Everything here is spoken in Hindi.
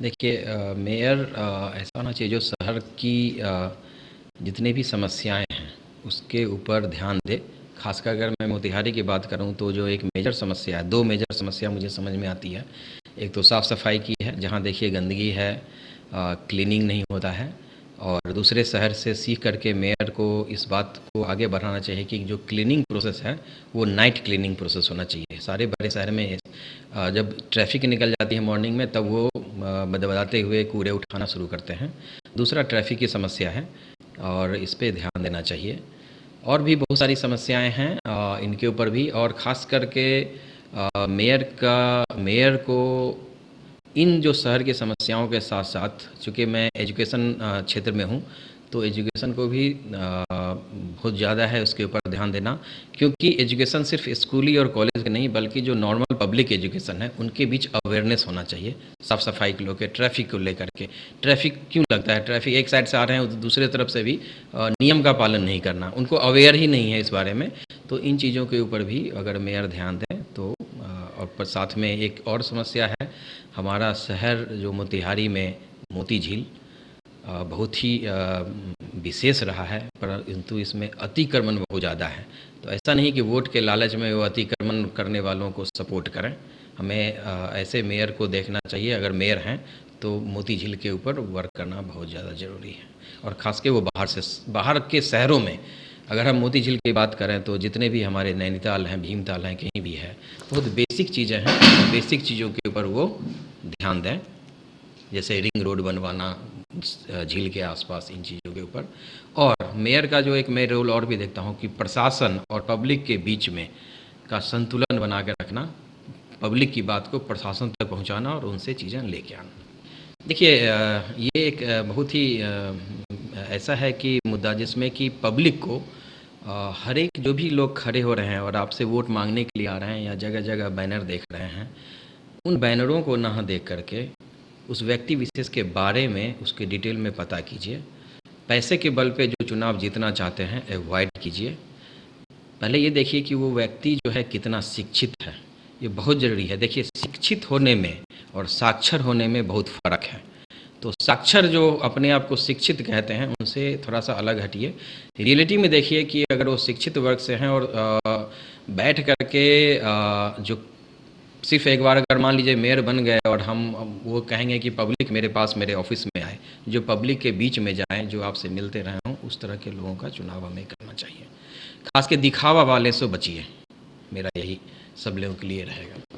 देखिए मेयर ऐसा होना चाहिए जो शहर की जितनी भी समस्याएं हैं उसके ऊपर ध्यान दे। खासकर अगर मैं मोतिहारी की बात करूं तो जो एक मेजर समस्या है, दो मेजर समस्या मुझे समझ में आती है। एक तो साफ़ सफाई की है, जहां देखिए गंदगी है, क्लीनिंग नहीं होता है। और दूसरे शहर से सीख करके मेयर को इस बात को आगे बढ़ाना चाहिए कि जो क्लीनिंग प्रोसेस है वो नाइट क्लीनिंग प्रोसेस होना चाहिए। सारे बड़े शहर में जब ट्रैफिक निकल जाती है मॉर्निंग में, तब वो बदबदाते हुए कूड़े उठाना शुरू करते हैं। दूसरा ट्रैफिक की समस्या है और इस पे ध्यान देना चाहिए। और भी बहुत सारी समस्याएं हैं इनके ऊपर भी, और ख़ास करके मेयर को इन जो शहर की समस्याओं के साथ साथ, चूँकि मैं एजुकेशन क्षेत्र में हूँ, तो एजुकेशन को भी बहुत ज़्यादा है उसके ऊपर ध्यान देना। क्योंकि एजुकेशन सिर्फ स्कूली और कॉलेज के नहीं, बल्कि जो नॉर्मल पब्लिक एजुकेशन है उनके बीच अवेयरनेस होना चाहिए। साफ़ सफाई को लेकर, ट्रैफिक को लेकर के, ट्रैफिक क्यों लगता है, ट्रैफिक एक साइड से आ रहे हैं, दूसरे तरफ से भी नियम का पालन नहीं करना, उनको अवेयर ही नहीं है इस बारे में। तो इन चीज़ों के ऊपर भी अगर मेयर ध्यान दें तो और साथ में एक और समस्या है, हमारा शहर जो मोतिहारी में मोती झील बहुत ही विशेष रहा है, परंतु इसमें अतिक्रमण बहुत ज़्यादा है। तो ऐसा नहीं कि वोट के लालच में वो अतिक्रमण करने वालों को सपोर्ट करें। हमें ऐसे मेयर को देखना चाहिए, अगर मेयर हैं तो मोती झील के ऊपर वर्क करना बहुत ज़्यादा ज़रूरी है। और ख़ास के वो बाहर के शहरों में, अगर हम मोती झील की बात करें तो जितने भी हमारे नैनीताल हैं, भीमताल हैं, कहीं भी है, बहुत बेसिक चीज़ें हैं, बेसिक चीज़ों के ऊपर वो ध्यान दें। जैसे रिंग रोड बनवाना झील के आसपास, इन चीज़ों के ऊपर। और मेयर का जो एक मैं रोल और भी देखता हूँ कि प्रशासन और पब्लिक के बीच में का संतुलन बना के रखना, पब्लिक की बात को प्रशासन तक पहुँचाना और उनसे चीज़ें लेके आना। देखिए ये एक बहुत ही ऐसा है कि मुद्दा जिसमें कि पब्लिक को हर एक जो भी लोग खड़े हो रहे हैं और आपसे वोट मांगने के लिए आ रहे हैं या जगह जगह बैनर देख रहे हैं, उन बैनरों को ना देख करके उस व्यक्ति विशेष के बारे में उसके डिटेल में पता कीजिए। पैसे के बल पे जो चुनाव जीतना चाहते हैं अवॉइड कीजिए। पहले ये देखिए कि वो व्यक्ति जो है कितना शिक्षित है, ये बहुत ज़रूरी है। देखिए शिक्षित होने में और साक्षर होने में बहुत फ़र्क है। तो साक्षर जो अपने आप को शिक्षित कहते हैं, उनसे थोड़ा सा अलग हटिए। रियलिटी में देखिए कि अगर वो शिक्षित वर्ग से हैं और बैठ करके जो सिर्फ एक बार अगर मान लीजिए मेयर बन गए और हम वो कहेंगे कि पब्लिक मेरे पास मेरे ऑफिस में आए, जो पब्लिक के बीच में जाएं, जो आपसे मिलते रहे हों, उस तरह के लोगों का चुनाव हमें करना चाहिए। खास के दिखावा वाले से बचिए, मेरा यही सब लोगों के लिए रहेगा।